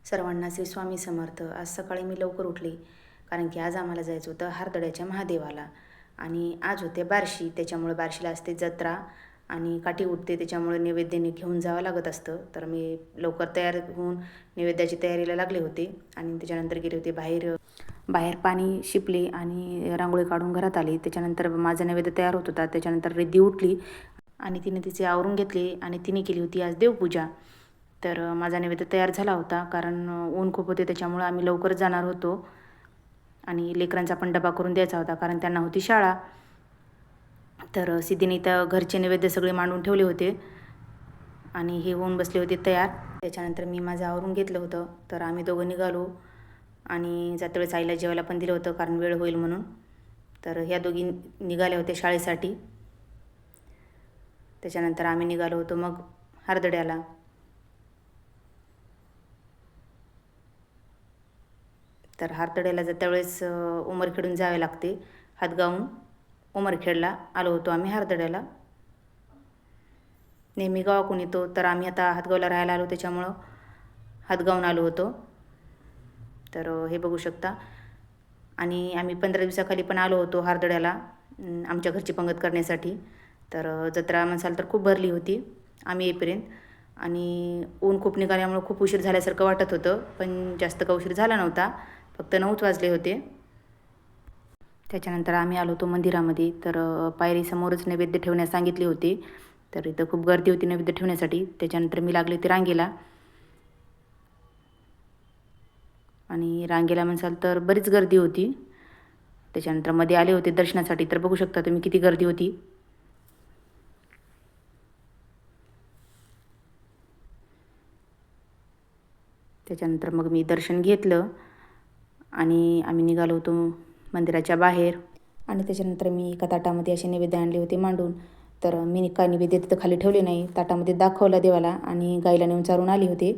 सर्वांना श्री स्वामी समर्थ. आज सकाळी मी लवकर उठले कारण की आज आम्हाला जायचं होतं हारदड्याच्या महादेवाला आणि आज होते बार्शी. त्याच्यामुळे बार्शीला असते जत्रा आणि काठी उठते, त्याच्यामुळे नैवेद्याने घेऊन जावं लागत असतं. तर मी लवकर तयार होऊन नैवेद्याची तयारीला लागले होते आणि त्याच्यानंतर गेले होते बाहेर पाणी शिपले आणि रांगोळी काढून घरात आली. त्याच्यानंतर माझा नैवेद्य तयार होत होता. त्याच्यानंतर रिद्धी उठली आणि तिने तिचे आवरून घेतले आणि तिने केली होती आज देवपूजा. तर माझा नैवेद्य तयार झाला होता कारण ऊन खूप होते, त्याच्यामुळं आम्ही लवकर जाणार होतो आणि लेकरांचा पण डबा करून द्यायचा होता कारण त्यांना होती शाळा. तर सिद्धीने तर घरचे नैवेद्य सगळे मांडून ठेवले होते आणि हे होऊन बसले होते तयार. त्याच्यानंतर मी माझं आवरून घेतलं होतं. तर आम्ही दोघं निघालो आणि जातेवेळेस आईला जेवायला पण दिलं होतं कारण वेळ होईल म्हणून. तर ह्या दोघी निघाल्या होत्या शाळेसाठी. त्याच्यानंतर आम्ही निघालो होतो मग हारदड्याला. तर हारदड्याला जात्या वेळेस उमरखेडून जावे लागते. हातगावहून उमरखेडला आलो होतो आम्ही हारदड्याला. नेहमी गावाकडून येतो, तर आम्ही आता हातगावला राहायला आलो त्याच्यामुळं हातगावून आलो होतो. तर हे बघू शकता. आणि आम्ही 15 दिवसाखाली पण आलो होतो हारदड्याला आमच्या घरची पंगत करण्यासाठी. तर जत्रा म्हणसाल तर खूप भरली होती आम्ही येईपर्यंत आणि ऊन खूप निघाल्यामुळं खूप उशीर झाल्यासारखं वाटत होतं, पण जास्त का उशीर झाला नव्हता, फक्त 9च वाजले होते. त्याच्यानंतर आम्ही आलो होतो मंदिरामध्ये. तर पायरीसमोरच नैवेद्य ठेवण्यास सांगितले होते. तर इथं खूप गर्दी होती नैवेद्य ठेवण्यासाठी. त्याच्यानंतर मी लागले ते रांगेला आणि रांगेला म्हणसाल तर बरीच गर्दी होती. त्याच्यानंतर मध्ये आले होते दर्शनासाठी, तर बघू शकता तुम्ही किती गर्दी होती. त्याच्यानंतर मग मी दर्शन घेतलं आणि आम्ही निघालो होतो मंदिराच्या बाहेर. आणि त्याच्यानंतर मी एका ताटामध्ये असे नैवेद्य आणले होते मांडून. तर मी काय नैवेद्य तिथं खाली ठेवले नाही, ताटामध्ये दाखवला देवाला आणि गाईला नेऊन चारून आले होते.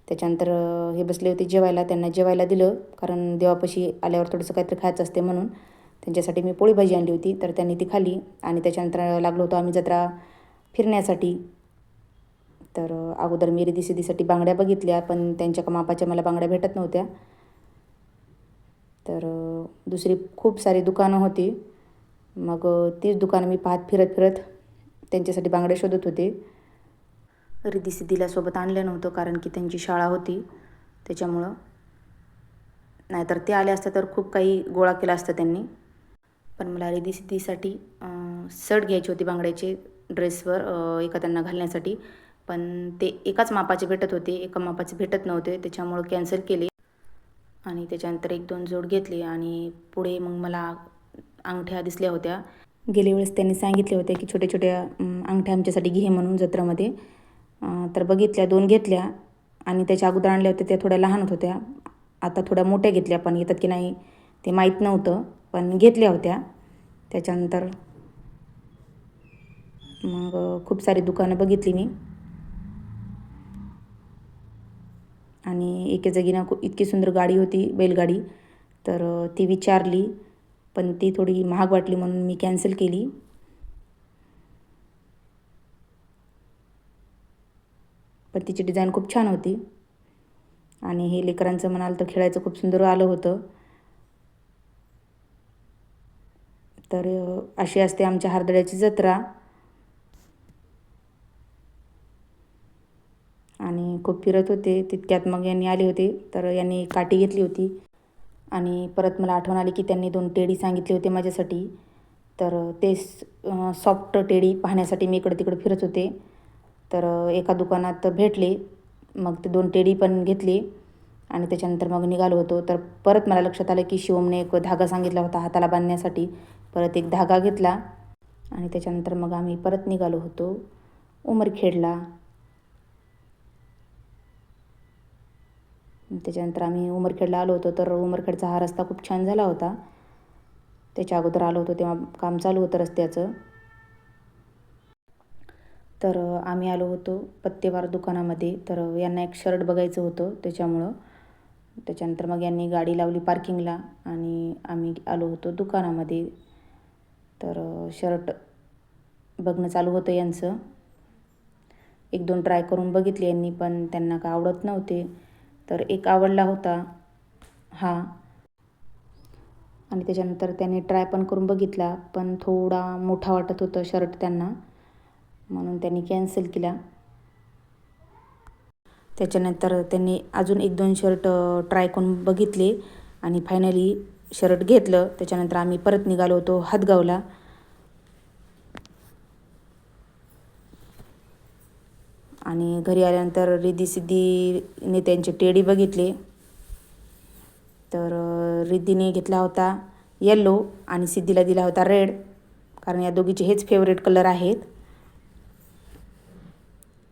त्याच्यानंतर हे बसले होते जेवायला, त्यांना जेवायला दिलं कारण देवापाशी आल्यावर थोडंसं काहीतरी खायचं असते म्हणून. त्यांच्यासाठी मी पोळी भाजी आणली होती, तर त्यांनी ती खाल्ली. आणि त्याच्यानंतर लागलो होतो आम्ही जत्रा फिरण्यासाठी. तर अगोदर मी रिद्धी बांगड्या बघितल्या, पण त्यांच्या मापाच्या मला बांगड्या भेटत नव्हत्या. तर दुसरी खूप सारी दुकानं होती. मग तीच दुकानं मी पाहत फिरत त्यांच्यासाठी बांगड्या शोधत होते. रिद्धी सोबत आणलं नव्हतं कारण की त्यांची शाळा होती त्याच्यामुळं. नाहीतर ते आले असतं तर खूप काही गोळा केला असतं त्यांनी. पण मला रिद्धी शर्ट घ्यायची होती बांगड्याचे ड्रेसवर एका त्यांना घालण्यासाठी. पण ते एकाच मापाचे भेटत होते, एका मापाचे भेटत नव्हते, त्याच्यामुळं कॅन्सल केले. आणि त्याच्यानंतर 1-2 जोड घेतले आणि पुढे मग मला अंगठ्या दिसल्या होत्या. गेल्या वेळेस त्यांनी सांगितले होते की छोट्या छोट्या अंगठ्या आमच्यासाठी घे म्हणून जत्रामध्ये. तर बघितल्या, 2 घेतल्या आणि त्याच्या अगोदर आणल्या होत्या त्या थोड्या लहान होत्या. आता थोड्या मोठ्या घेतल्या, पण येतात की नाही ते माहीत नव्हतं, पण घेतल्या होत्या. त्याच्यानंतर मग खूप सारी दुकानं बघितली मी आणि एके जागीनं इतकी सुंदर गाडी होती, बैलगाडी. तर ती विचारली, पण ती थोडी महाग वाटली म्हणून मी कॅन्सल केली. पण तिची डिझाईन खूप छान होती आणि हे लेकरांचं म्हणाल तर खेळायचं खूप सुंदर आलं होतं. तर अशी असते आमच्या हारदड्याची जत्रा आणि खूप फिरत होते. तितक्यात मग यांनी आले होते, तर यांनी काठी घेतली होती आणि परत मला आठवण आली की त्यांनी 2 टेडी सांगितले होते माझ्यासाठी. तर ते सॉफ्ट टेडी पाहण्यासाठी मी इकडं तिकडं फिरत होते. तर एका दुकानात भेटले, मग ते 2 टेडी पण घेतले आणि त्याच्यानंतर मग निघालो होतो. तर परत मला लक्षात आलं की शिवमने एक धागा सांगितला होता हाताला बांधण्यासाठी. परत एक धागा घेतला आणि त्याच्यानंतर मग आम्ही परत निघालो होतो उमरखेडला. त्याच्यानंतर आम्ही उमरखेडला आलो होतो. तर उमरखेडचा हा रस्ता खूप छान झाला होता. त्याच्या अगोदर आलो होतो तेव्हा काम चालू होतं रस्त्याचं. तर आम्ही आलो होतो पत्तेवार दुकानामध्ये. तर यांना एक शर्ट बघायचं होतं त्याच्यामुळं. त्याच्यानंतर मग यांनी गाडी लावली पार्किंगला आणि आम्ही आलो होतो दुकानामध्ये. तर शर्ट बघणं चालू होतं यांचं. 1-2 ट्राय करून बघितले यांनी, पण त्यांना काय आवडत नव्हते. तर एक आवडला होता हा, आणि त्याच्यानंतर त्याने ट्राय पण करून बघितला, पण थोडा मोठा वाटत होतं शर्ट त्यांना, म्हणून त्यांनी कॅन्सल केला. त्याच्यानंतर त्यांनी अजून 1-2 शर्ट ट्राय करून बघितले आणि फायनली शर्ट घेतलं. त्याच्यानंतर आम्ही परत निघालो होतो हदगावला. आणि घरी आल्यानंतर रिद्धी सिद्धीने त्यांचे टेडी बघितले. तर रिद्धीने घेतला होता येल्लो आणि सिद्धीला दिला होता रेड, कारण या दोघीचे हेच फेवरेट कलर आहेत.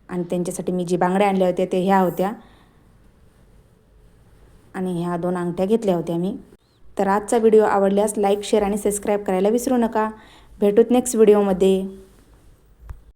आणि त्यांच्यासाठी मी जी बांगड्या आणल्या होत्या ते ह्या होत्या, आणि ह्या 2 अंगठ्या घेतल्या होत्या मी. तर आजचा व्हिडिओ आवडल्यास लाईक, शेअर आणि सबस्क्राईब करायला विसरू नका. भेटूत नेक्स्ट व्हिडिओमध्ये.